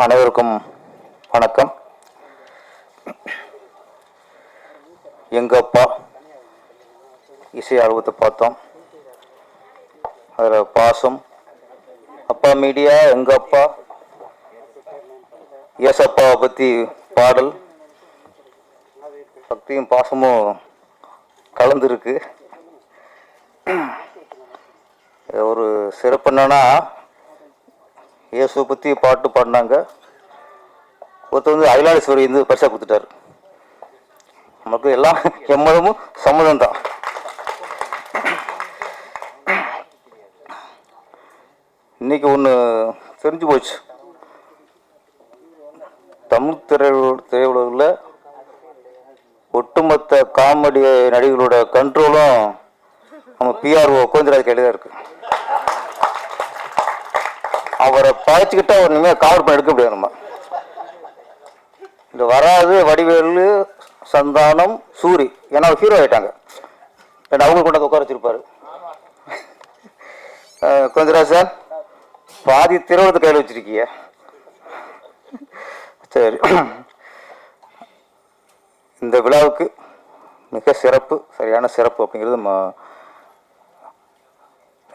அனைவருக்கும் வணக்கம். எங்கள் அப்பா இசை ஆர்வத்தை பார்த்தோம். அதில் பாசம், அப்பா மீடியா, எங்கள் அப்பா, ஏசப்பாவை பற்றி பாடல், பக்தியும் பாசமும் கலந்துருக்கு. ஒரு சிறப்பு என்னன்னா, இயேசுவை பற்றி பாட்டு பாடினாங்க. ஒருத்தர் வந்து அகிலாண்டேஸ்வரி வந்து பரிசாக கொடுத்துட்டாரு. நமக்கு எல்லாம் எம்மதமும் சம்மதம் தான். இன்னைக்கு ஒன்று தெரிஞ்சு போச்சு. தமிழ் திரையுலகில் ஒட்டுமொத்த காமெடி நடிகர்களோட கண்ட்ரோலும் நம்ம பிஆர்ஓ கோவிந்தராஜ் கையில் தான் இருக்கு. அவரை பாய்ச்சிக்கிட்டா ஒரு நிமிடம் கவர் பண்ணி எடுக்க முடியாது. நம்ம இந்த வராது வடிவேலு, சந்தானம், சூரி, ஏன்னா ஹீரோ ஆகிட்டாங்க. அவங்க கொண்டு உட்கார வச்சிருப்பாரு. கோவிந்தராஜ் சார் பாதி திருவள்ளத்தை கையில் வச்சிருக்கீங்க. சரி, இந்த விழாவுக்கு மிக சிறப்பு, சரியான சிறப்பு அப்படிங்கிறது நம்ம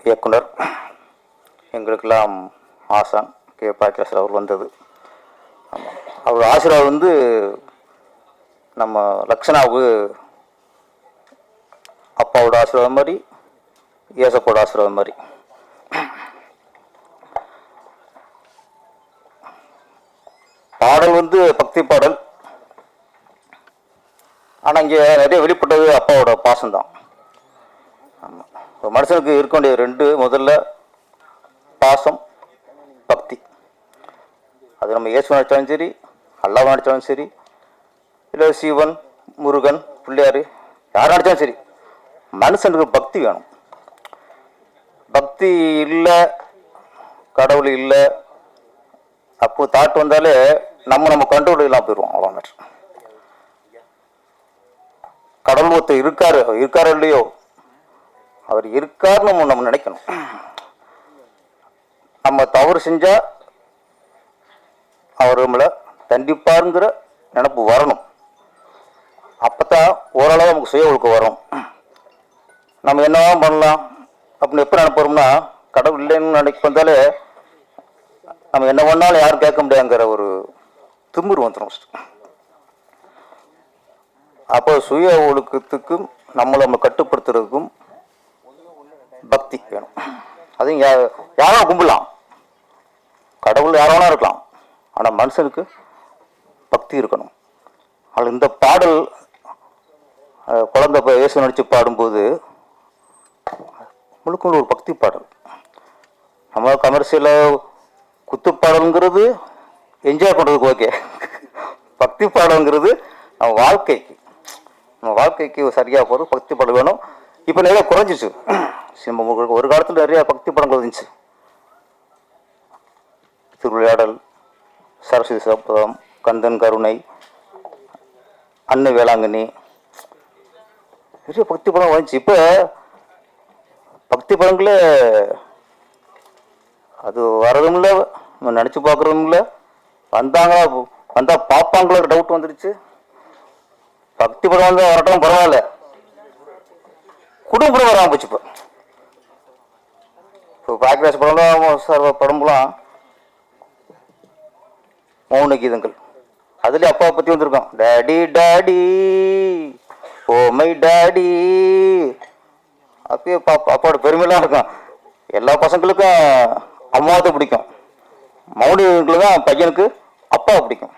இயக்குனர், எங்களுக்கெல்லாம் ஆசான் கே பாக்கியராஜ் அவர் வந்தது. அவர் ஆசீர்வாதம் வந்து நம்ம லக்ஷனாவுக்கு அப்பாவோட ஆசீர்வாதம் மாதிரி, ஏசப்போட ஆசீர்வாதம் மாதிரி. பாடல் வந்து பக்தி பாடல். ஆனால் இங்கே நிறைய வெளிப்பட்டது அப்பாவோட பாசம்தான். ஒரு மனுஷனுக்கு இருக்க வேண்டிய ரெண்டு, முதல்ல பாசம், பக்தி. அது நம்ம இயேசு நடித்தாலும் சரி, அல்லாஹ் நடித்தாலும் சரி, இல்லை சிவன், முருகன், பிள்ளையார், யார் நடித்தாலும் சரி, மனுஷனுக்கு பக்தி வேணும். பக்தி இல்லை, கடவுள் இல்லை, அப்போ தாட் வந்தாலே நம்ம கண்ட்ரோல் இல்லாமல் போயிடுவோம். அவ்வளோ மேட்ரு. கடவுள் ஒருத்தர் இருக்காரு இல்லையோ, அவர் இருக்காருன்னு நம்ம நினைக்கணும். நம்ம தவறு செஞ்சா அவர் நம்மளை தண்டிப்பாருங்கிற நினப்பு வரணும். அப்பதான் ஓரளவு நமக்கு சுய ஒழுக்கம் வரும். நம்ம என்னவா பண்ணலாம் அப்படின்னு எப்போ நினைப்போம்னா, கடவுள் இல்லைன்னு நினைக்க வந்தாலே நம்ம என்ன பண்ணாலும் யாரும் கேட்க முடியாங்கிற ஒரு திமிரு வந்துடும். அப்போ சுய ஒழுக்கத்துக்கும் நம்ம கட்டுப்படுத்துறதுக்கும் பக்தி வேணும். அது யாரும் கும்பிடலாம், கடவுள் யாராவது இருக்கலாம், ஆனால் மனுஷனுக்கு பக்தி இருக்கணும். அதில் இந்த பாடல் குழந்தை இயேசு நடித்து பாடும்போது முழுக்க ஒரு பக்தி பாடல். நம்ம கமர்ஷியலாக குத்துப்பாடல்ங்கிறது என்ஜாய் பண்ணுறதுக்கு ஓகே. பக்தி பாடல்ங்கிறது நம்ம வாழ்க்கைக்கு சரியாக போகிறது பக்தி பாடல் வேணும். இப்போ நிறைய குறைஞ்சிச்சு. ஒரு காலத்தில் நிறைய பக்தி படங்கள் இருந்துச்சு. திருவிளையாடல், சரஸ்வதி சபதம், கந்தன் கருணை, அன்னை வேளாங்கண்ணி, நிறைய பக்தி படம் வந்துச்சு. இப்போ பக்தி படங்களே அது வரதும் இல்லை, நினச்சி பார்க்குறதும் இல்லை. வந்தால் பார்ப்பாங்களோ டவுட் வந்துடுச்சு. பக்தி படம் வந்து வரட்டும் பரவாயில்ல, குடும்ப படம் வராமல் போச்சு. இப்போ பாக்கியராஜ் படம்லாம் மௌன கீதங்கள், அதுலேயே அப்பாவை பற்றி வந்திருக்கோம். Daddy daddy oh my daddy, அப்பயே அப்பாவோட பெருமையெல்லாம் இருக்கும். எல்லா பசங்களுக்கும் அம்மாவை பிடிக்கும், மௌனிகளுக்கு தான் பையனுக்கு அப்பாவை பிடிக்கும்.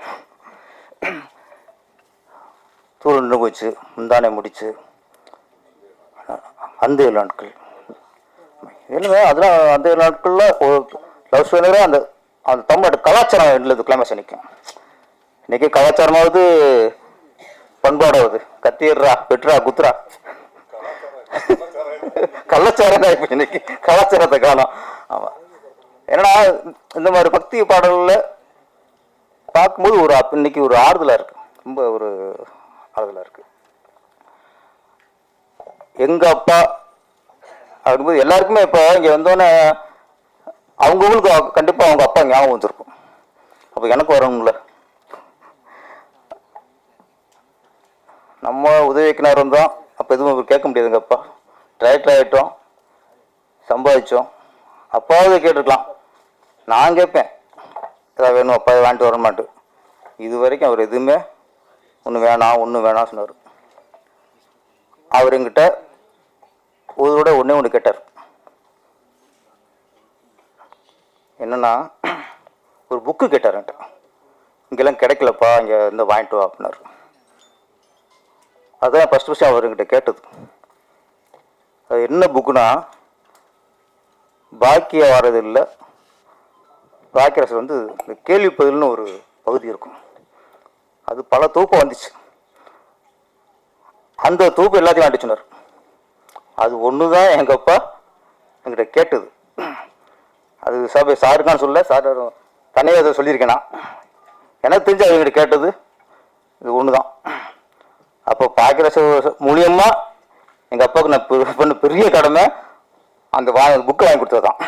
தூள் நின்று போச்சு, முந்தானே முடிச்சு, அந்த 7 நாட்கள் இல்லைங்க. அதெல்லாம் அந்த 7 நாட்களில் ஒரு லவ் ஸ்டோரியில அந்த அந்த தமிழோட கலாச்சாரம் இல்லை, கிளைமேக்ஸ் நிற்கும். இன்னைக்கு கலாச்சாரமாவது பண்பாடாவது கத்திடுறா, வெட்டுறா, குத்துறா, கலாச்சாரம் தான் இப்போ இன்னைக்கு கலாச்சாரத்தை காணும். ஆமாம், ஏன்னா இந்த மாதிரி பக்தி பாடல்களில் பார்க்கும்போது இன்னைக்கு ஒரு ஆறுதலாக இருக்கு, ரொம்ப ஒரு ஆறுதலாக இருக்கு. எங்கள் அப்பா அப்படிங்கும்போது எல்லாருக்குமே இப்போ இங்கே வந்தோன்னே அவங்களுக்கு கண்டிப்பாக அவங்க அப்பா ஞாபகம் வந்துருக்கும். அப்போ எனக்கு வரணும்ல. நம்ம உதவி இயக்குனர் இருந்தோம், அப்போ எதுவும் கேட்க முடியாதுங்க. அப்பா டைரக்டர் ஆகிட்டோம், சம்பாதிச்சோம், அப்பாவது கேட்டுருக்கலாம். நான் கேட்பேன் ஏதாவது வேணும் அப்பா வாங்கிட்டு வர மாட்டேன். இது வரைக்கும் அவர் எதுவுமே ஒன்று வேணாம் சொன்னார். அவர் எங்கிட்ட ஒருவோட ஒன்று கேட்டார். என்னன்னா ஒரு புக்கு கேட்டார் என்கிட்ட. இங்கெல்லாம் கிடைக்கலப்பா, இங்கே இருந்து வாங்கிட்டு வா அப்படின்னாரு. அதுதான் ஃபஸ்ட்டு அவர் என்கிட்ட கேட்டது. அது என்ன புக்குனா, பாக்கிய வாரது இல்லை, பாக்கியரசு இந்த கேள்வி பதில்னு ஒரு பகுதி இருக்கும். அது பல தொகுப்பு வந்துச்சு. அந்த தொகுப்பு எல்லாத்தையும் வாங்கிட்டு சொன்னார். அது ஒன்று தான் எங்கள் அப்பா என்கிட்ட கேட்டது. அது சாருக்கான்னு சொல்ல, சார் தனியாக அதை சொல்லியிருக்கேன். நான் எனக்கு தெரிஞ்சு அவங்ககிட்ட கேட்டது இது ஒன்று தான். அப்போ பாக்கியரசு மூலியமாக எங்கள் அப்பாவுக்கு நான் பண்ண பெரிய கடமை அந்த புக்கை வாங்கி கொடுத்தது தான்.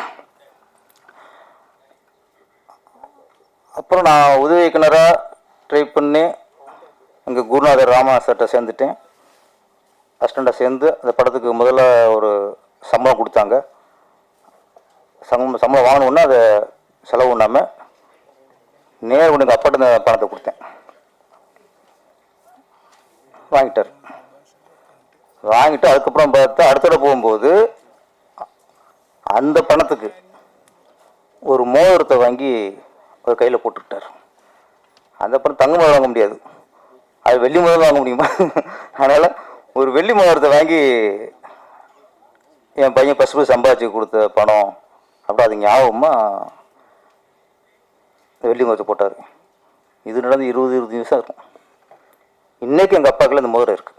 அப்புறம் நான் உதவி இயக்குனராக ட்ரை பண்ணி எங்கள் குருநாதர் ராமநாதர்கிட்ட சேர்ந்துட்டேன். அசிஸ்டண்ட்டாக சேர்ந்து அந்த படத்துக்கு முதல்ல ஒரு சம்பளம் கொடுத்தாங்க. சம்பளம் வாங்கணுன்னா அதை செலவு பண்ணாமல் நேர் கொண்டு எங்கள் அப்பாட்ட இந்த பணத்தை கொடுத்தேன். வாங்கிட்டு அதுக்கப்புறம் பார்த்தா அடுத்த தடவை போகும்போது அந்த பணத்துக்கு ஒரு மோதிரத்தை வாங்கி ஒரு கையில் போட்டுக்கிட்டார். அந்த பணம் தங்க மோதிரம் வாங்க முடியாது, அது வெள்ளி மோதிரம் வாங்க முடியுமா? அதனால் ஒரு வெள்ளி மோதிரத்தை வாங்கி என் பையன் ஃபஸ்ட்டு சம்பாதிச்சு கொடுத்த பணம் அப்படி அது ஞாபகமாக வெள்ளி மோதிரத்தை போட்டார். இது நடந்து 20 நிமிஷம் இருக்கும். இன்றைக்கி எங்கள் அப்பாவுக்குள்ள இந்த மோதிரம் இருக்குது.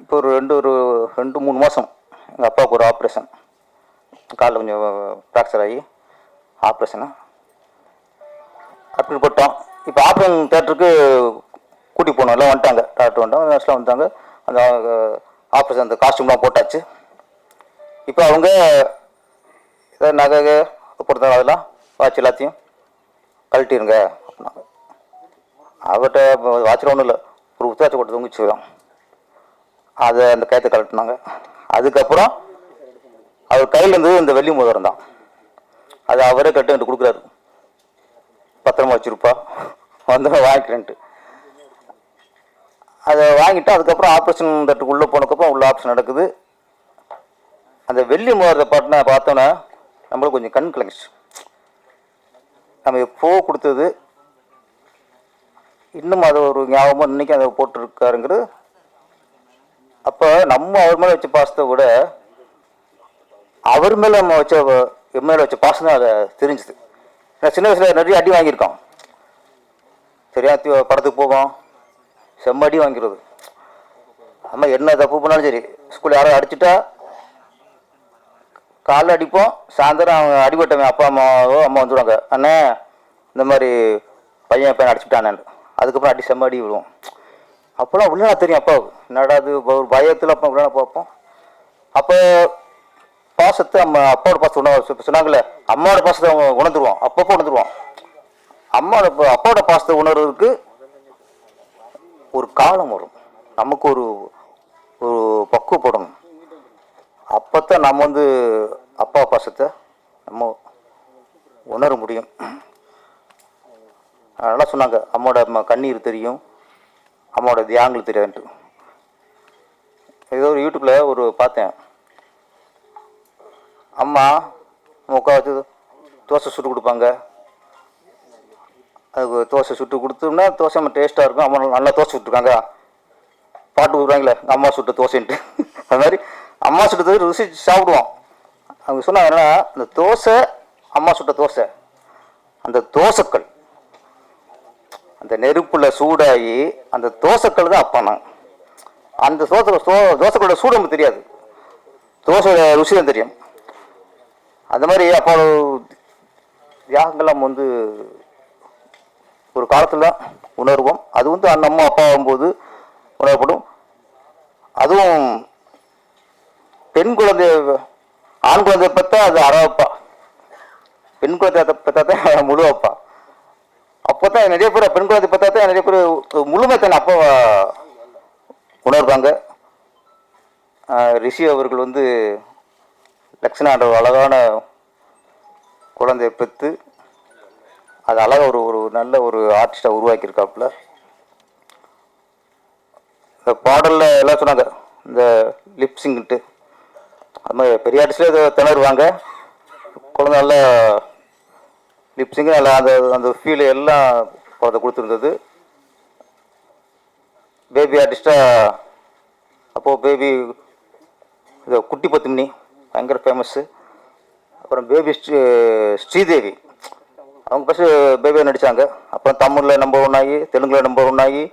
இப்போ ஒரு 2-3 மாதம் எங்கள் அப்பாவுக்கு ஒரு ஆப்ரேஷன், காலில் கொஞ்சம் ஃப்ராக்சர் ஆகி ஆப்ரேஷனு அப்படி போட்டோம். இப்போ ஆப்ரேஷன் தேட்டருக்கு கூட்டி போனோம், எல்லாம் வந்துட்டாங்க, டாக்டர் வந்துட்டாங்க, நர்ஸ்லாம் வந்துட்டாங்க. அந்த ஆப்ரேஷன் அந்த காஸ்டியூம்லாம் போட்டாச்சு. இப்போ அவங்க ஏதாவது நகை கொடுத்தாங்க, அதெல்லாம் வாட்ச் எல்லாத்தையும் கழட்டிடுங்க அப்படின்னாங்க. அவர்கிட்ட வாட்சில் ஒன்றும் இல்லை, ஒரு உத்தாச்சி போட்டு தூங்கிச்சுதான், அதை அந்த கயத்தை கழட்டினாங்க. அதுக்கப்புறம் அவர் கையில் இருந்தது இந்த வெள்ளி மோதிரம் தான். அது அவரே கட்டு கொடுக்குறாரு, பத்திரமா வச்சுருப்பா வந்து வாங்கிக்கிறேன்ட்டு. அதை வாங்கிட்டு அதுக்கப்புறம் ஆப்ரேஷன் தட்டுக்கு உள்ளே போனதுக்கப்புறம் உள்ள ஆப்ரேஷன் நடக்குது. அந்த வெள்ளி மோதிரத்தை பார்த்தோன்னே நம்மளுக்கு கொஞ்சம் கண் கலங்கிச்சு. நம்ம எப்போ கொடுத்தது இன்னும் அது ஒரு ஞாபகமாக இன்றைக்கி அதை போட்டிருக்காருங்கிறது. அப்போ நம்ம அவர் மேலே வச்ச பாசத்தை விட அவர் மேலே நம்ம என் மேலே வச்ச பாசம் தான் அதை தெரிஞ்சுது. ஏன்னா சின்ன வயசில் நிறைய அடி வாங்கியிருக்கோம். சரியா படத்துக்கு போவோம், செம்ம அடி வாங்கிறது. அம்மா என்ன தப்பு பண்ணாலும் சரி, ஸ்கூலில் யாரும் அடிச்சுட்டா காலைல அடிப்போம், சாயந்தரம் அவங்க அடிபட்டவன் அப்பா அம்மா வந்துடுவாங்க, அண்ணே இந்த மாதிரி பையன் அடிச்சுட்டானேன்னு. அதுக்கப்புறம் அடி செம்ம அடி விடுவோம். அப்போலாம் உள்ளே தெரியும் அப்பாவுக்கு என்னடா அது ஒரு பயத்தில் அப்போ உள்ளே பார்ப்போம். அப்போ பாசத்தை அப்பாவோட பாசத்தை சொன்னாங்களே, அம்மாவோட பாசத்தை அவங்க உணர்ந்துருவோம், அப்பப்போ உணர்ந்துருவோம். அப்பாவோட பாசத்தை உணர்றதுக்கு ஒரு காலம் வரும், நமக்கு ஒரு ஒரு பக்குவப்படணும். அப்போத்தான் நம்ம அப்பா பாசத்தை நம்ம உணர முடியும். அதெல்லாம் சொன்னாங்க, அம்மாவோட கண்ணீர் தெரியும், அம்மாவோட தியாகங்கள் தெரியாதுன்ட்டு. ஏதோ ஒரு யூடியூப்பில் ஒரு பார்த்தேன், அம்மா உட்காந்து தோசை சுட்டு கொடுப்பாங்க. அதுக்கு தோசை சுட்டு கொடுத்தோம்னா தோசை டேஸ்ட்டாக இருக்கும். அம்மா நல்லா தோசை சுட்டுருக்காங்க, பாட்டு கொடுக்குறாங்களே அம்மா சுட்ட தோசைன்ட்டு. அது மாதிரி அம்மா சுட்டது ருசிச்சு சாப்பிடுவோம். அவங்க சொன்னாங்க என்னன்னா, அந்த தோசை அம்மா சுட்ட தோசை, அந்த தோசைக்கள் அந்த நெருப்பில் சூடாகி அந்த தோசைக்கள் தான் அப்பா. நான் அந்த தோசைக்களோட சூடு நமக்கு தெரியாது, தோசையோட ருசி தான் தெரியும். அந்த மாதிரி அப்போ தியாகங்கள் நம்ம ஒரு காலத்தில் உணர்வோம். அது நம்ம அப்பா ஆகும்போது உணரப்படும். அதுவும் பெண் குழந்தை ஆண் குழந்தைய பார்த்தா அது அரவப்பா, பெண் குழந்தை பார்த்தா தான் முழு அப்பா. அப்போ தான் நிறைய பேர் பெண் குழந்தை பார்த்தா தான் நிறைய பேர் முழுமைத்தனை அப்போ உணர்வாங்க. ரிஷி அவர்கள் வந்து லக்ஷ்மணான்ற அழகான குழந்தையை பெற்று அது அழகாக ஒரு நல்ல ஒரு ஆர்டிஸ்டாக உருவாக்கியிருக்காப்புல. இந்த பாடலில் எல்லாம் சொன்னாங்க இந்த லிப்ஸிங்கிட்டு, அது மாதிரி பெரிய ஆர்டிஸ்டில் இதை திணறுவாங்க. குழந்தை நல்லா லிப்ஸிங்கு நல்லா அந்த அந்த ஃபீல் எல்லாம் குழந்தை கொடுத்துருந்தது. பேபி ஆர்டிஸ்டாக அப்போது பேபி இந்த குட்டி பத்துமணி பயங்கர ஃபேமஸ்ஸு. அப்புறம் பேபி ஸ்ரீதேவி அவங்க ஃபஸ்ட்டு பேபியாக நடித்தாங்க. அப்புறம் தமிழில் நம்பர் 1 ஆகி, தெலுங்கில் நம்பர் 1 ஆகி,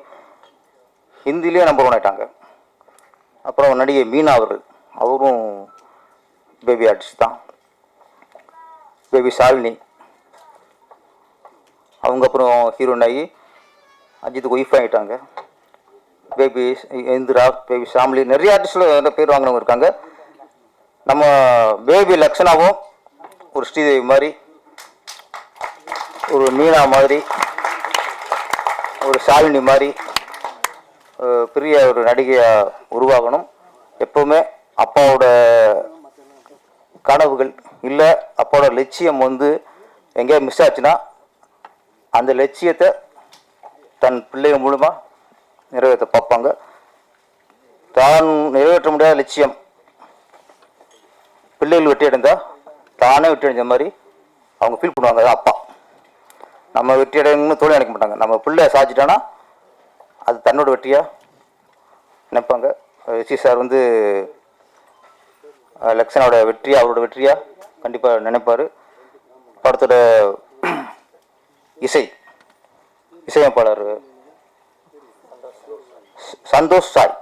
ஹிந்திலேயே நம்பர் 1 ஆகிட்டாங்க. அப்புறம் நடிகை மீனா அவர்கள், அவரும் பேபி ஆர்டிஸ்ட் தான். பேபி ஷாலினி அவங்க அப்புறம் ஹீரோயின் ஆகி அஜித்துக்கு ஒய்ஃப் ஆகிட்டாங்க. பேபி இந்திரா, பேபி ஷாம்லி, நிறைய ஆர்டிஸ்டில் பேர் வாங்கினவங்க இருக்காங்க. நம்ம பேபி லக்ஷனாவும் ஒரு ஸ்ரீதேவி மாதிரி, ஒரு மீனா மாதிரி, ஒரு ஷாலினி மாதிரி பெரிய ஒரு நடிகையாக உருவாகணும். எப்போவுமே அப்பாவோட கனவுகள் இல்லை, அப்பாவோட லட்சியம் வந்து எங்கேயா மிஸ் ஆச்சுன்னா அந்த லட்சியத்தை தன் பிள்ளைகள் மூலமாக நிறைவேற்ற பார்ப்பாங்க. தான் நிறைவேற்ற முடியாத லட்சியம் பிள்ளைகள் வெற்றி அடைந்தால் தானே வெற்றி அடைஞ்ச மாதிரி அவங்க ஃபீல் பண்ணுவாங்க. அதான் அப்பா. நம்ம வெற்றி அடையணும்னு தோல்வி நினைக்க மாட்டாங்க. நம்ம பிள்ளை சாதிச்சிட்டானா அது தன்னோட வெற்றியாக நினைப்பாங்க. ரிஷி சார் வந்து லக்ஷனோட வெற்றியாக அவரோட வெற்றியாக கண்டிப்பாக நினைப்பார். படத்தோட இசையமைப்பாளர் சந்தோஷ் சாய்.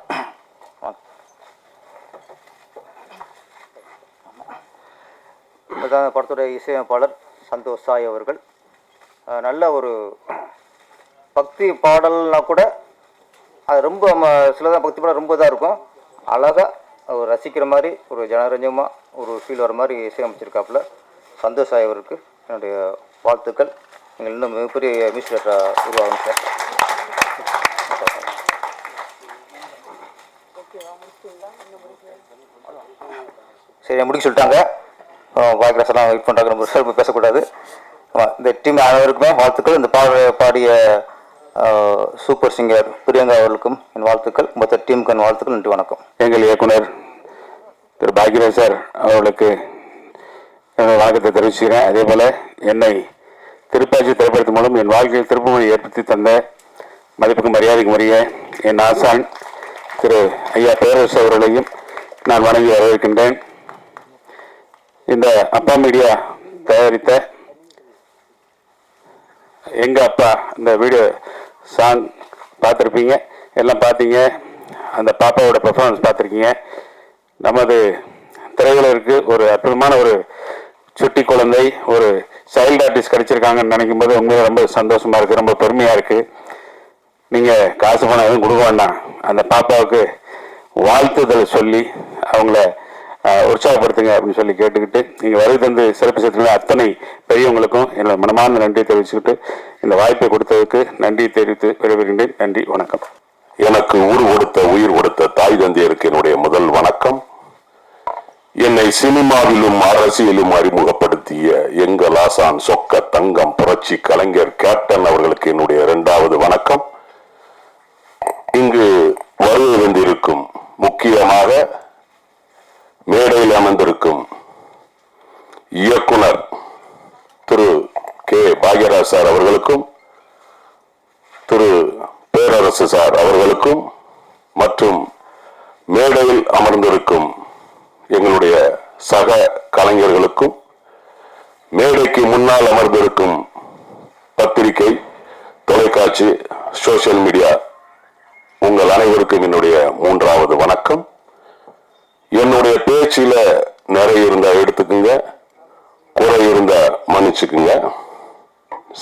படத்தோட இசையமைப்பாளர் சந்தோஷ் சாய் அவர்கள் நல்ல ஒரு பக்தி பாடல்னா கூட அது ரொம்ப சிலதான் பக்தி பாடல் ரொம்ப இதாக இருக்கும். அழகாக ஒரு ரசிக்கிற மாதிரி ஒரு ஜனரஞ்சமாக ஒரு ஃபீல் வர மாதிரி இசையமைச்சிருக்காப்புல. சந்தோஷ் சாய் அவருக்கு என்னுடைய வாழ்த்துக்கள். நீங்கள் இன்னும் மிகப்பெரிய மியூசிக் டைரக்டராக உருவாகும் சார். சரி, முடிக்க சொல்லிட்டாங்க. வாய்க்கிராசெல்லாம் வெயிட் பண்ணுறாங்க, நம்ம ரிசல்ட் பேசக்கூடாது. இந்த டீம் அனைவருக்குமே வாழ்த்துக்கள். இந்த பாடிய சூப்பர் சிங்கர் பிரியங்கா அவர்களுக்கும் என் வாழ்த்துக்கள். மொத்த டீமுக்கு என் வாழ்த்துக்கள். நன்றி, வணக்கம். எங்கள் இயக்குனர் திரு பாக்யராஜ் சார் அவர்களுக்கு என்னுடைய வணக்கத்தை தெரிவிச்சுக்கிறேன். அதே போல் என்னை திருப்பாச்சி திரைப்படத்தின் மூலம் என் வாழ்க்கையில் திருப்பமொழி ஏற்படுத்தி தந்த மதிப்புக்கு மரியாதைக்கு உரிய என் ஆசான் திரு ஐயா பேரரசு அவர்களையும் நான் வணங்கி வரவேற்கின்றேன். இந்த அப்பா மீடியா தயாரித்த எங்கள் அப்பா இந்த வீடியோ சாங் பார்த்துருப்பீங்க, எல்லாம் பார்த்தீங்க. அந்த பாப்பாவோட பெர்ஃபார்மன்ஸ் பார்த்துருக்கீங்க. நமது திரையுலகிற்கு ஒரு அற்புதமான ஒரு சுட்டி குழந்தை, ஒரு சைல்டு ஆர்டிஸ்ட் கிடைச்சிருக்காங்கன்னு நினைக்கும் போது உண்மையில ரொம்ப சந்தோஷமாக இருக்குது, ரொம்ப பெருமையாக இருக்குது. நீங்கள் காசு பணம் எதுவும் கொடுக்க வேண்டாம், அந்த பாப்பாவுக்கு வாழ்த்துதல் சொல்லி அவங்கள உற்சாகப்படுத்துங்க அப்படின்னு சொல்லி கேட்டுக்கிட்டு நீங்கள் வருகை தந்து சிறப்பு சேர்த்துங்க அத்தனை பெரியவங்களுக்கும் என்னோட மனமார்ந்த நன்றியை தெரிவிச்சுக்கிட்டு இந்த வாய்ப்பை கொடுத்ததுக்கு நன்றி தெரிவித்து விடைபெறுகின்றேன். நன்றி, வணக்கம். எனக்கு ஊர் கொடுத்த உயிர் கொடுத்த தாய் தந்தையருக்கு என்னுடைய முதல் வணக்கம். என்னை சினிமாவிலும் அரசியலும் அறிமுகப்படுத்திய எங்கள் ஆசான் சொக்க தங்கம் புரட்சி கலைஞர் கேப்டன் அவர்களுக்கு என்னுடைய இரண்டாவது வணக்கம். இங்கு வருகை வந்திருக்கும் முக்கியமாக மேடையில் அமர்ந்திருக்கும் இயக்குனர் திரு கே பாக்யராஜ் சார் அவர்களுக்கும், திரு பேரரசு சார் அவர்களுக்கும், மற்றும் மேடையில் அமர்ந்திருக்கும் எங்களுடைய சக கலைஞர்களுக்கும், மேடைக்கு முன்னால் அமர்ந்திருக்கும் பத்திரிகை, தொலைக்காட்சி, சோசியல் மீடியா உங்கள் அனைவருக்கும் என்னுடைய மூன்றாவது வணக்கம். என்னுடைய பேச்சில நிறைய இருந்தா எடுத்துக்குங்க, குறை இருந்தா மன்னிச்சுக்குங்க.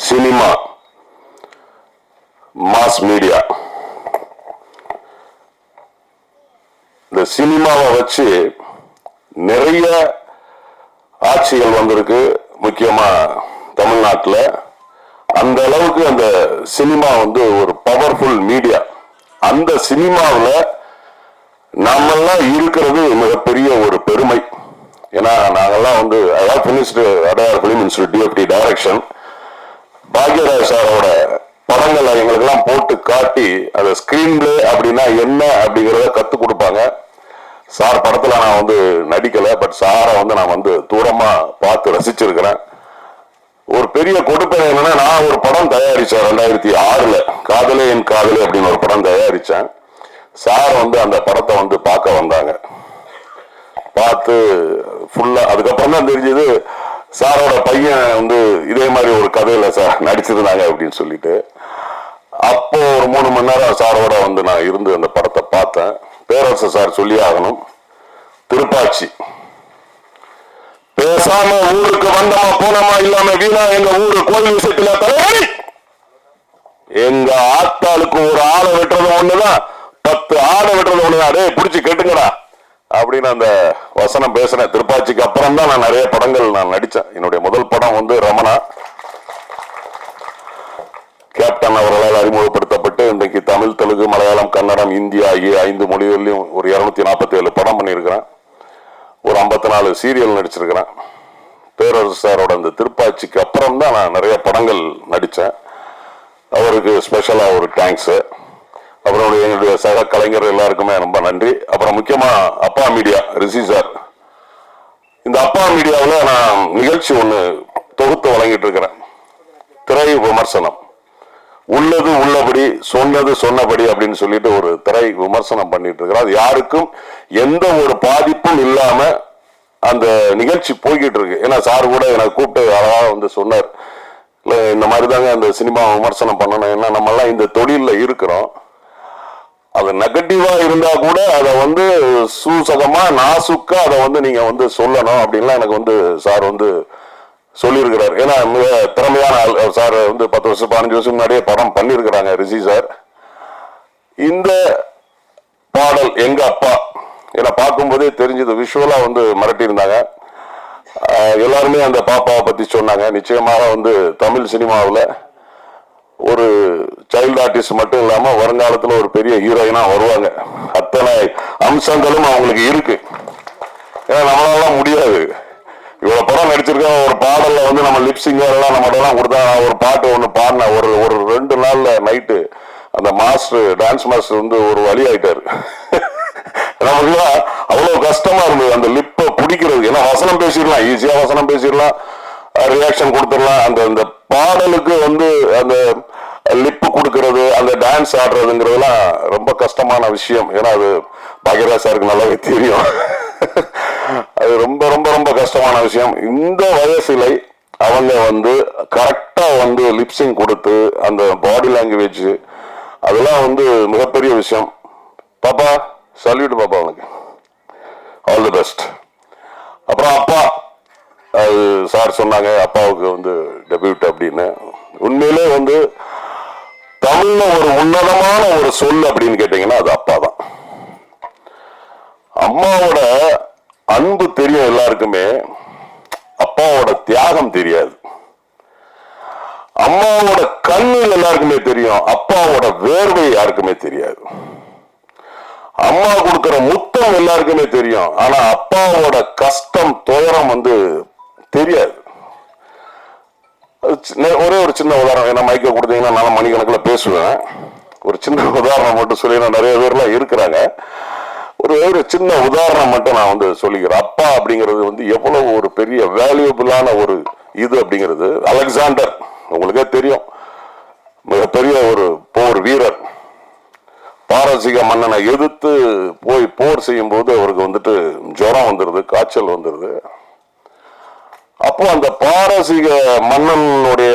சினிமா, மாஸ் மீடியா, இந்த சினிமாவை வச்சு நிறைய ஆட்சிகள் வந்திருக்கு, முக்கியமா தமிழ்நாட்டில் அந்த அளவுக்கு அந்த சினிமா வந்து ஒரு பவர்ஃபுல் மீடியா. அந்த சினிமாவில் நாமெல்லாம் இருக்கிறது மிகப்பெரிய ஒரு பெருமை. ஏன்னா நாங்கெல்லாம் வந்து அதாவது finished Adyar film institute TFT direction Bhagyaraj சாரோட படங்களை எங்களுக்கெல்லாம் போட்டு காட்டி அந்த ஸ்கிரீன் பிளே அப்படின்னா என்ன அப்படிங்கிறத கற்றுக் கொடுப்பாங்க. சார் படத்தில் நான் வந்து நடிக்கலை, பட் சாரை வந்து நான் வந்து தூரமாக பார்த்து ரசிச்சிருக்கிறேன். ஒரு பெரிய கொடுப்பை என்னன்னா, நான் ஒரு படம் தயாரித்தேன் 2006 காதலே என் காதலே அப்படின்னு ஒரு படம் தயாரித்தேன். சார் வந்து அந்த படத்தை வந்து பார்க்க வந்தாங்க. பார்த்து ஃபுல்லாக அதுக்கப்புறம் தான் தெரிஞ்சது சாரோட பையன் வந்து இதே மாதிரி ஒரு கதையில் சார் நடிச்சிருந்தாங்க அப்படின்னு சொல்லிட்டு. அப்போ ஒரு 3 மணி நேரம் சாரோட வந்து நான் இருந்து அந்த படத்தை பார்த்தேன். பேரரசு சார் சொல்லி ஆகணும், திருப்பாச்சி பேசாம ஊருக்கு வந்தமா போனமா இல்லாம வீணா எங்க ஊரு கோயில் விஷயத்துல தலைவலி. எங்க ஆத்தாளுக்கு ஒரு ஆளை வெட்டுறது ஒண்ணுதான், 10 ஆடை வெட்டுறது ஒண்ணுதான். அதே பிடிச்சி கேட்டுங்கடா அப்படின்னு அந்த வசனம் பேசுறேன். திருப்பாச்சிக்கு அப்புறம் தான் நான் நிறைய படங்கள் நான் நடிச்சேன். என்னுடைய முதல் படம் வந்து ரமணா. கேப்டன் அவர்களால் அறிமுகப்படுத்தப்பட்டு இன்றைக்கு தமிழ், தெலுங்கு, மலையாளம், கன்னடம், இந்தி ஆகிய 5 மொழிகளிலும் ஒரு 247 படம் பண்ணியிருக்கிறேன். ஒரு 54 சீரியல் நடிச்சிருக்கிறேன். பேரரசு சாரோட அந்த திருப்பாச்சிக்கு அப்புறம் தான் நான் நிறைய படங்கள் நடித்தேன். அவருக்கு ஸ்பெஷலாக ஒரு தேங்க்ஸு. அப்புறம் என்னுடைய சக கலைஞர் எல்லாருக்குமே ரொம்ப நன்றி. அப்புறம் முக்கியமாக அப்பா மீடியா ரிஷி சார். இந்த அப்பா மீடியாவில் நான் நிகழ்ச்சி ஒன்று தொகுத்து வழங்கிட்டு இருக்கிறேன். திரை விமர்சனம், உள்ளது உள்ளபடி சொன்னது சொன்னபடி அப்படின்னு சொல்லிட்டு ஒரு திரை விமர்சனம் பண்ணிட்டு இருக்கிறோம். அது யாருக்கும் எந்த ஒரு பாதிப்பும் இல்லாம அந்த நிகழ்ச்சி போய்கிட்டு இருக்கு. ஏன்னா சார் கூட எனக்கு கூப்பிட்டு அழகா வந்து சொன்னார், இல்லை இந்த மாதிரி தாங்க அந்த சினிமா விமர்சனம் பண்ணணும். ஏன்னா நம்ம எல்லாம் இந்த தொழிலில் இருக்கிறோம். அது நெகட்டிவா இருந்தா கூட அதை வந்து சூசகமா நாசுக்கா அதை வந்து நீங்க வந்து சொல்லணும் அப்படின்லாம் எனக்கு வந்து சார் வந்து சொல்லியிருக்கிறார். ஏன்னா மிக திறமையான ஆள் சார். வந்து 10 வருஷம் 15 வருஷம் முன்னாடியே படம் பண்ணியிருக்கிறாங்க ரிஷி சார். இந்த பாடல் எங்க அப்பா ஏன்னா பார்க்கும்போதே தெரிஞ்சது, விஷுவலா வந்து மிரட்டியிருந்தாங்க. எல்லாருமே அந்த பாப்பாவை பத்தி சொன்னாங்க. நிச்சயமாக வந்து தமிழ் சினிமாவில் ஒரு சைல்டு ஆர்டிஸ்ட் மட்டும் இல்லாம வருங்காலத்தில் ஒரு பெரிய ஹீரோயினா வருவாங்க. அத்தனை அம்சங்களும் அவங்களுக்கு இருக்கு. ஏன்னா நம்மளால முடியாது. இவ்வளவு படம் நடிச்சிருக்கோம். ஒரு பாடல்ல வந்து நம்ம லிப்சிங்கர் எல்லாம் நம்ம எல்லாம் கொடுத்தா ஒரு பாட்டு ஒண்ணு பாடின ஒரு 2 நாள்ல நைட்டு அந்த மாஸ்டர் டான்ஸ் மாஸ்டர் வந்து ஒரு வழி ஆயிட்டாரு. நமக்கு அவ்வளவு கஷ்டமா இருந்தது அந்த லிப்பை பிடிக்கிறது. ஏன்னா வசனம் பேசிடலாம், ஈஸியா வசனம் பேசிடலாம், ரியாக்ஷன் கொடுத்துடலாம். அந்த பாடலுக்கு வந்து அந்த லிப்பு கொடுக்கறது, அந்த டான்ஸ் ஆடுறதுங்கிறதுலாம் ரொம்ப கஷ்டமான விஷயம். ஏன்னா அது பாக்யராஜ் சாருக்கு நல்லாவே தெரியும். அது ரொம்ப ரொம்ப ரொம்ப கஷ்டமான விஷயம். இந்த வயசுல அவங்க வந்து கரெக்டா வந்து லிப்சிங் கொடுத்து அந்த பாடி லாங்குவேஜ் அதெல்லாம் வந்து மிகப்பெரிய விஷயம். பாப்பா சல்யூட் பாப்பா, உனக்கு ஆல் தி பெஸ்ட். அப்புறம் அப்பா, அது சார் சொன்னாங்க அப்பாவுக்கு வந்து டெபியூட் அப்படின்னு. உண்மையிலே வந்து தமிழ்ல ஒரு உன்னதமான ஒரு சொல் அப்படின்னு கேட்டீங்கன்னா அது அப்பா தான். அம்மாவோட அன்பு தெரியும் எல்லாருக்குமே, அப்பாவோட தியாகம் தெரியாது. அம்மாவோட கண்ணீர் எல்லாருக்குமே தெரியும், அப்பாவோட வேர்வை யாருக்குமே தெரியாது. அம்மா கொடுக்கிற முத்தம் எல்லாருக்குமே தெரியும், ஆனா அப்பாவோட கஷ்டம் துயரம் வந்து தெரியாது. ஒரே ஒரு சின்ன உதாரணம், ஏன்னா மைக்க கொடுத்தீங்கன்னா நான் மணிக்கணக்கில் பேசுவேன். ஒரு சின்ன உதாரணம் மட்டும் சொல்லி, நிறைய பேர்லாம் இருக்கிறாங்க. ஒரு சின்ன உதாரணம் மட்டும் நான் வந்து சொல்லிக்கிறேன். அப்பா அப்படிங்கிறது வந்து எவ்வளவு ஒரு பெரிய வேல்யூபிளான ஒரு இது அப்படிங்கிறது. அலெக்சாண்டர் உங்களுக்கே தெரியும், மிகப்பெரிய ஒரு போர் வீரர். பாரசீக மன்னனை எதிர்த்து போய் போர் செய்யும் போது அவருக்கு வந்துட்டு ஜுரம் வந்துருது, காய்ச்சல் வந்துருது. அப்போ அந்த பாரசீக மன்னனுடைய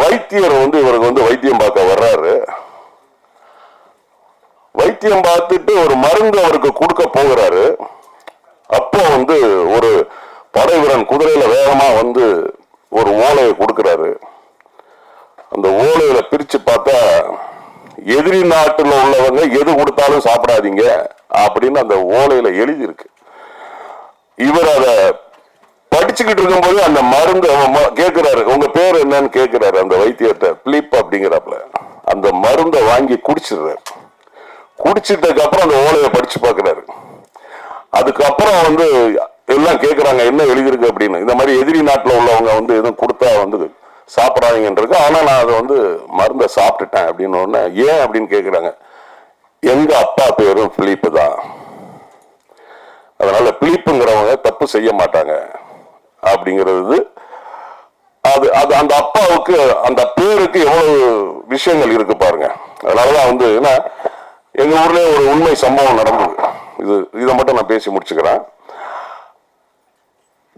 வைத்தியர் வந்து இவருக்கு வந்து வைத்தியம் பார்க்க வர்றாரு. வைத்தியம் பார்த்துட்டு ஒரு மருந்து அவருக்கு கொடுக்க போகிறாரு. அப்போ வந்து ஒரு படை வீரன் குதிரையில வேகமா வந்து ஒரு ஓலையை கொடுக்கிறாரு. அந்த ஓலையில பிரிச்சு பார்த்தா எதிரி நாட்டுல உள்ளவங்க எது கொடுத்தாலும் சாப்பிடாதீங்க அப்படின்னு அந்த ஓலையில எழுதி இருக்கு. இவர் அதை படிச்சுக்கிட்டு இருக்கும்போது அந்த மருந்து கேட்கிறாரு, உங்க பேர் என்னன்னு கேட்கிறாரு அந்த வைத்தியர்கிட்ட. பிலிப் அப்படிங்கிறாப்ல. அந்த மருந்தை வாங்கி குடிச்சிடுறாரு. குடிச்சிட்டதுக்கு அப்புறம் அந்த ஓலையை படிச்சு பார்க்கிறாரு. அதுக்கப்புறம் வந்து எல்லாம் கேட்கறாங்க என்ன எழுதிருக்கு அப்படின்னு. இந்த மாதிரி எதிரி நாட்டில் உள்ளவங்க வந்து எதுவும் கொடுத்தா வந்து சாப்பிடாதீங்கன்றது. ஆனா நான் அதை வந்து மருந்தை சாப்பிட்டுட்டேன் அப்படின்னு ஒன்று. ஏன் அப்படின்னு கேட்குறாங்க. எங்க அப்பா பேரும் பிலிப்பு தான், அதனால பிலிப்புங்கிறவங்க தப்பு செய்ய மாட்டாங்க அப்படிங்கிறது. அது அது அந்த அப்பாவுக்கு அந்த பேருக்கு எவ்வளவு விஷயங்கள் இருக்கு பாருங்க. அதனாலதான் வந்து ஏன்னா எங்க ஊர்ல ஒரு உண்மை சம்பவம் நடந்தது. இதை மட்டும் நான் பேசி முடிச்சுக்கிறேன்.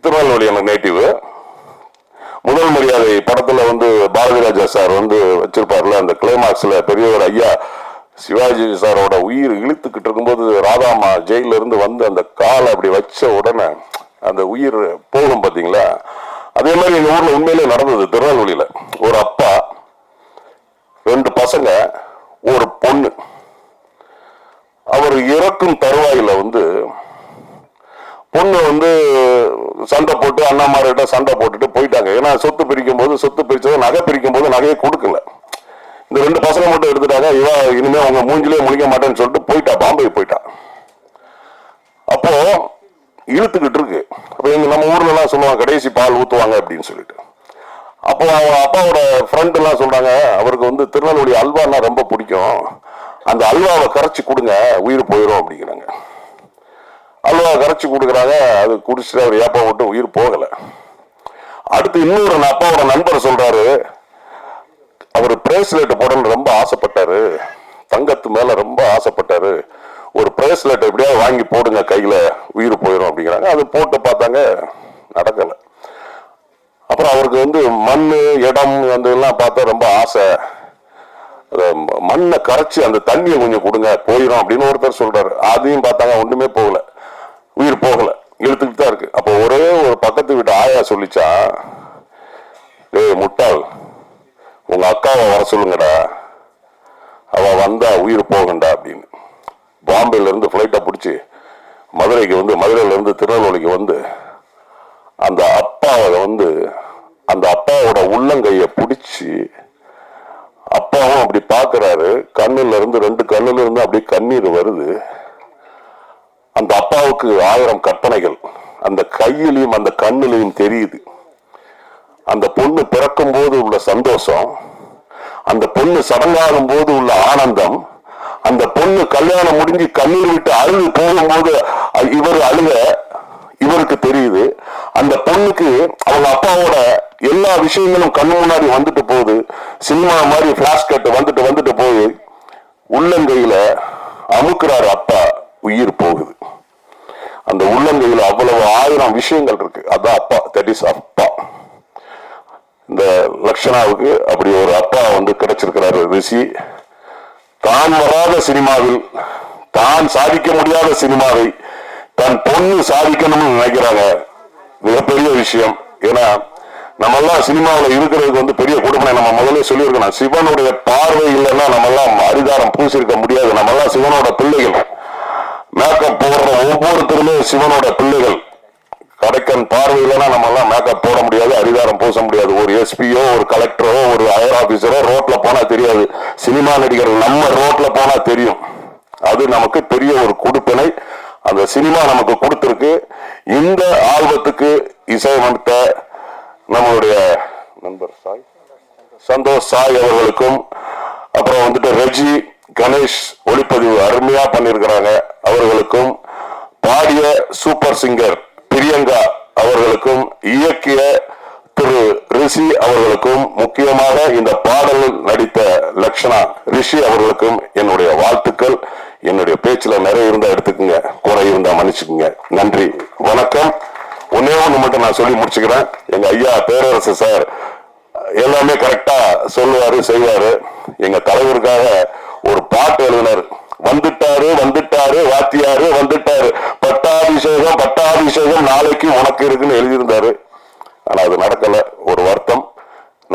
திருநெல்வேலி எனக்கு நேட்டிவ். முதல் மரியாதை படத்துல வந்து பாரதிராஜா சார் வந்து வச்சிருப்பார்ல, அந்த கிளைமாக்ஸ்ல பெரியவர் ஐயா சிவாஜி சாரோட உயிர் இழுத்துக்கிட்டு இருக்கும்போது ராதாமா ஜெயில இருந்து வந்து அந்த காலை அப்படி வச்ச உடனே அந்த உயிர் போகும் பாத்தீங்களா. அதே மாதிரி எங்க ஊர்ல உண்மையிலே நடந்தது. திருநெல்வேலியில ஒரு அப்பா, 2 பசங்க, ஒரு பொண்ணு. அவர் இறக்கும் தருவாயில வந்து பொண்ணு வந்து சண்டை போட்டு அண்ணாமார்கிட்ட சண்டை போட்டுட்டு போயிட்டாங்க. ஏன்னா சொத்து பிரிக்கும் போது சொத்து பிரிச்சது, நகை பிரிக்கும் போது நகையை கொடுக்கல. இந்த 2 பசங்க மட்டும் எடுத்துட்டாங்க. இவ இனிமே அவங்க மூஞ்சிலே முழிக்க மாட்டேன்னு சொல்லிட்டு போயிட்டா, பாம்பே போயிட்டா. அப்போ இழுத்துக்கிட்டு இருக்கு. அப்ப நம்ம ஊர்ல எல்லாம் சொல்லுவாங்க கடைசி பால் ஊத்துவாங்க அப்படின்னு சொல்லிட்டு. அப்போ அவங்க அப்பாவோட ஃப்ரெண்ட் எல்லாம் சொல்றாங்க, அவருக்கு வந்து திருநெல்வேலி அல்வான்னா ரொம்ப பிடிக்கும், அந்த அல்வாவை கரைச்சி கொடுங்க உயிர் போயிடும் அப்படிங்கிறாங்க. அல்வா கரைச்சி கொடுக்குறாங்க. அது குடிச்சிட்டு அவர் ஏப்பா விட்டு உயிர் போகல. அடுத்து இன்னொரு அப்பாவோட நண்பர் சொல்றாரு, அவர் பிரேஸ்லெட் போடணும்னு ரொம்ப ஆசைப்பட்டாரு, தங்கத்து மேல ரொம்ப ஆசைப்பட்டாரு, ஒரு பிரேஸ்லெட் எப்படியாவது வாங்கி போடுங்க கையில உயிர் போயிடும் அப்படிங்கிறாங்க. அது போட்டு பார்த்தாங்க, நடக்கல. அப்புறம் அவருக்கு வந்து மண் இடம் வந்து எல்லாம் பார்த்தா ரொம்ப ஆசை, மண்ணை கரைச்சி அந்த தண்ணியை கொஞ்சம் கொடுங்க போயிடும் அப்படின்னு ஒருத்தர் சொல்றாரு. அதையும் பார்த்தாங்க, ஒண்ணுமே போகல, உயிர் போகல, இழுத்துக்கிட்டு தான் இருக்கு. அப்போ ஒரே ஒரு பக்கத்து வீட்டு ஆயா சொல்லிச்சா, ஏய் முட்டாள், உங்க அக்காவை வர சொல்லுங்கடா, அவ வந்தா உயிர் போகண்டா அப்படின்னு. பாம்பேல இருந்து பிளைட்டை பிடிச்சி மதுரைக்கு வந்து, மதுரையில இருந்து திருநெல்வேலிக்கு வந்து அந்த அப்பாவை வந்து அந்த அப்பாவோட உள்ளங்கைய பிடிச்சி, அப்பாவும் அப்படி பாக்குறாரு, கண்ணுல இருந்து 2 கண்ணுல இருந்து அப்படி கண்ணீர் வருது. அந்த அப்பாவுக்கு 1000 கற்பனைகள் அந்த கையிலையும் அந்த கண்ணிலையும் தெரியுது. அந்த பொண்ணு பிறக்கும் போது உள்ள சந்தோஷம், அந்த பொண்ணு சடங்காகும் போது உள்ள ஆனந்தம், அந்த பொண்ணு கல்யாணம் முடிஞ்சு கண்ணீர் விட்டு அழுது போகும்போது இவர் அழுக இவருக்கு தெரியுது. அந்த பொண்ணுக்கு அவங்க அப்பாவோட எல்லா விஷயங்களும் கண்ணு முன்னாடி வந்துட்டு போகுது. சினிமா மாதிரி பிளாஷ் கட் வந்துட்டு போகுது. உள்ளங்கையில அமுக்குறாரு அப்பா, உயிர் போகுது. அந்த உள்ளங்கையில அவ்வளவு 1000 விஷயங்கள் இருக்கு. அதான் அப்பா, தட் இஸ் அப்பா. இந்த லக்ஷனாவுக்கு அப்படி ஒரு அப்பா வந்து கிடைச்சிருக்கிறாரு. ரிஷி தான் வராத சினிமாவில், தான் சாதிக்க முடியாத சினிமாவை தன் பொண்ணு சாதிக்கணும்னு நினைக்கிறாங்க. மிகப்பெரிய விஷயம். ஏன்னா நம்ம எல்லாம் சினிமாவில் இருக்கிறதுக்கு வந்து பெரிய கொடுமை. நம்ம முதல்ல சொல்லியிருக்கணும், சிவனுடைய பார்வை இல்லைன்னா நம்ம எல்லாம் அரிதாரம் பூசிருக்க முடியாது. நம்ம எல்லாம் சிவனோட பிள்ளைகள். மேக்கப் போடுற ஒவ்வொருத்தருமே சிவனோட பிள்ளைகள். கடைக்கன் பார்வை இல்லைன்னா நம்ம எல்லாம் மேக்கப் போட முடியாது, அரிதாரம் பூச முடியாது. ஒரு எஸ்பியோ ஒரு கலெக்டரோ ஒரு ஹையர் ஆபீசரோ ரோட்ல போனா தெரியாது, சினிமா நடிகர்கள் நம்ம ரோட்ல போனா தெரியும். அது நமக்கு பெரிய ஒரு கொடுப்பினை அந்த சினிமா நமக்கு கொடுத்திருக்கு. இந்த ஆல்பத்துக்கு இசையமைத்த நம்மளுடைய நண்பர் சந்தோஷ் சாய் அவர்களுக்கும், அப்புறம் வந்துட்டு ரெஜி கணேஷ் ஒளிப்பதிவு அருமையா பண்ணிருக்கிறாங்க அவர்களுக்கும், பாடிய சூப்பர் சிங்கர் பிரியங்கா அவர்களுக்கும், இயக்கிய திரு ரிஷி அவர்களுக்கும், முக்கியமாக இந்த பாடலில் நடித்த லக்ஷனா ரிஷி அவர்களுக்கும் என்னுடைய வாழ்த்துக்கள். என்னுடைய பேச்சுல நிறைய இருந்தா எடுத்துக்கோங்க, குறை இருந்தா மன்னிச்சுக்கோங்க. நன்றி, வணக்கம். ஒன்னே ஒண்ணு மட்டும் நான் சொல்லி முடிச்சுக்கிறேன். எங்க ஐயா பேரரசு சார் எல்லாமே கரெக்டா சொல்லுவாரு, செய்வாரு. எங்க தலைவருக்காக ஒரு பாட்டு எழுதினாரு. வந்துட்டாரு வந்துட்டாரு வாத்தியாரு வந்துட்டாரு, பட்டாபிஷேகம் பட்டாபிஷேகம் நாளைக்கு உனக்கு இருக்குன்னு எழுதியிருந்தாரு. ஆனா அது நடக்கல, ஒரு வருத்தம்.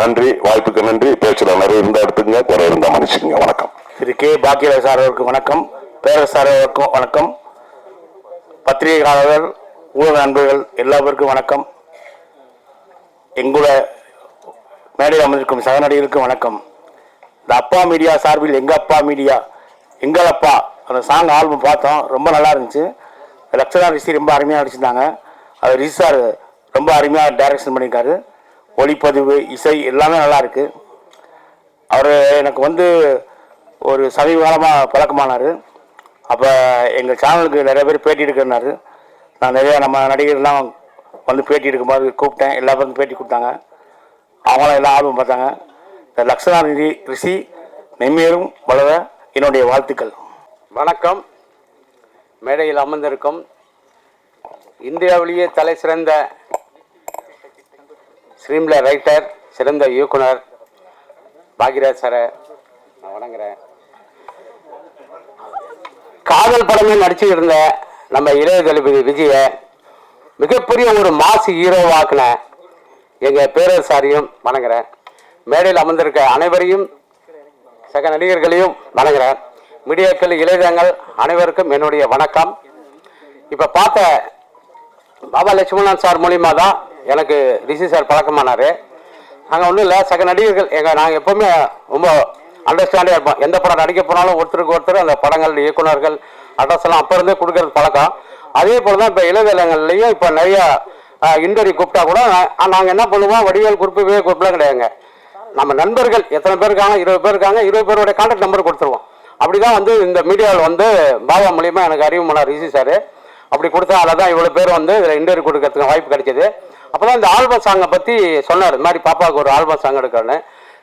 நன்றி, வாய்ப்புக்கு நன்றி. பேச்சுல நிறைய இருந்தா எடுத்துக்கங்க, குறை இருந்தா மன்னிச்சுக்கோங்க. வணக்கம். திரு கே பாக்கியராஜ் சார் அவருக்கு வணக்கம், பேரரசு சார் அவருக்கும் வணக்கம், பத்திரிகையாளர்கள் ஊடக நண்பர்கள் எல்லாருக்கும் வணக்கம். எங்களோட மேடையில் அமர்ந்திருக்கும் சக நடிகருக்கும் வணக்கம். இந்த அப்பா மீடியா சார்பில் எங்கள் அப்பா மீடியா எங்கள் அப்பா அந்த சாங் ஆல்பம் பார்த்தோம், ரொம்ப நல்லா இருந்துச்சு. லக்ஷனா ரிஷி ரொம்ப அருமையாக நடிச்சிருந்தாங்க. அது ரிஷி சார் ரொம்ப அருமையாக டைரக்ஷன் பண்ணியிருக்காரு. ஒளிப்பதிவு இசை எல்லாமே நல்லா இருக்குது. அவர் எனக்கு வந்து ஒரு சமீப காலமாக பழக்கமானார். அப்போ எங்கள் சேனலுக்கு நிறைய பேர் பேட்டி எடுக்கிறனாரு. நான் நிறையா நம்ம நடிகர்லாம் வந்து பேட்டி எடுக்கும்போது கூப்பிட்டேன், எல்லா பேரும் பேட்டி கொடுத்தாங்க. அவங்களாம் எல்லா ஆல்பம் பார்த்தாங்க. இந்த லக்ஷனா ரிஷி மென்மேலும் வளர என்னுடைய வாழ்த்துக்கள். வணக்கம். மேடையில் அமர்ந்திருக்கும் இந்தியாவிலேயே தலை சிறந்த ஸ்க்ரீன்பிளே ரைட்டர், சிறந்த இயக்குனர் பாக்யராஜ் சாரை நான் வணங்குறேன். காதல் படமே நடிச்சு இருந்த நம்ம இளைய தளபதி விஜயை மிகப்பெரிய ஒரு மாசு ஹீரோவாக்குன எங்கள் பேரரசாரையும் வணங்குறேன். மேடையில் அமர்ந்திருக்க அனைவரையும் சக நடிகர்களையும் வணங்குறேன். மீடியாக்கள், இளைஞர்கள் அனைவருக்கும் என்னுடைய வணக்கம். இப்போ பார்த்த பாபா லட்சுமணன் சார் மூலிமா தான் எனக்கு ரிஷி சார் பழக்கமானார். நாங்கள் ஒன்றும் இல்லை, சக நடிகர்கள் நாங்கள் எப்போவுமே ரொம்ப அண்டர்ஸ்டாண்டாக இருப்போம். எந்த படம் நடிக்க போனாலும் ஒருத்தருக்கு ஒருத்தர் அந்த படங்கள், இயக்குநர்கள் அட்ரஸ் எல்லாம் அப்போ இருந்தே கொடுக்கறது பழக்கம். அதே போல் தான் இப்போ இளைஞர்கள்லையும் இப்போ நிறையா இன்டர்வியூ கூப்பிட்டா கூட நாங்கள் என்ன பண்ணுவோம், வடிவேல் குறிப்பு விவேக் குறிப்புலாம் கிடையாதுங்க. நம்ம நண்பர்கள் எத்தனை பேர் இருக்காங்க, 20 பேர் இருக்காங்க, 20 பேருடைய கான்டாக்ட் நம்பர் கொடுத்துருவோம். அப்படி தான் வந்து இந்த மீடியாவில் வந்து பாபா மூலிமா எனக்கு அறிவுமானார் ரிஷி சார். அப்படி கொடுத்தா அதில் தான் இவ்வளோ பேர் வந்து இதில் இன்டர்வியூ கொடுக்கறதுக்கு வாய்ப்பு கிடைக்கிது. அப்போ தான் இந்த ஆல்பம் சாங்கை பற்றி சொன்னார். இது மாதிரி பாப்பாவுக்கு ஒரு ஆல்பம் சாங் எடுக்கணும்னு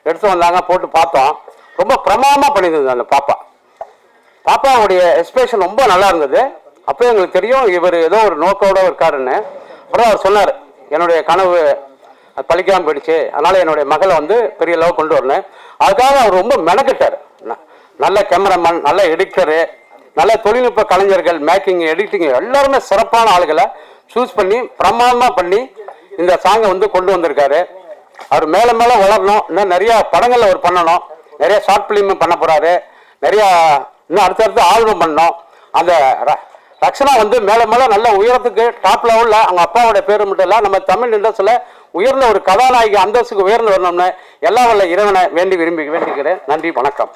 எடுத்து வந்தாங்க, போட்டு பார்த்தோம். ரொம்ப பிரமாதமாக பண்ணியிருந்தது அந்த பாப்பாவுடைய எக்ஸ்பிரஷன் ரொம்ப நல்லா இருந்தது. அப்போ எங்களுக்கு தெரியும் இவர் ஏதோ ஒரு நோக்கோட இருக்காருன்னு. அப்புறம் அவர் சொன்னார், என்னுடைய கனவு பழிக்காமல் போயிடுச்சு, அதனால் என்னுடைய மகளை வந்து பெரிய லெவல் கொண்டு வரணும். அதுக்காக அவர் ரொம்ப மெனக்கிட்டார். நல்ல கேமராமேன், நல்ல எடிட்டரு, நல்ல தொழில்நுட்ப கலைஞர்கள், மேக்கிங், எடிட்டிங் எல்லாருமே சிறப்பான ஆளுகளை சூஸ் பண்ணி பிரமாதமாக பண்ணி இந்த சாங்கை வந்து கொண்டு வந்திருக்காரு. அவர் மேலே மேலே வளரணும். இன்னும் நிறையா படங்களில் அவர் பண்ணணும். நிறைய ஷார்ட் ஃபிலிம் பண்ண போகிறாரு. நிறையா இன்னும் அடுத்தடுத்து ஆல்பம் பண்ணணும். அந்த ரக்ஷனா வந்து மேலே மேலே நல்ல உயரத்துக்கு டாப் லெவலில் அவங்க அப்பாவோட பேர் மட்டும் இல்லை, நம்ம தமிழ் இண்டஸ்ட்ரியில் உயர்ந்த ஒரு கதாநாயகி அந்தஸ்துக்கு உயர்ந்து வரணும்னு எல்லா வல்ல இறைவனை வேண்டிக்கிறேன். நன்றி, வணக்கம்.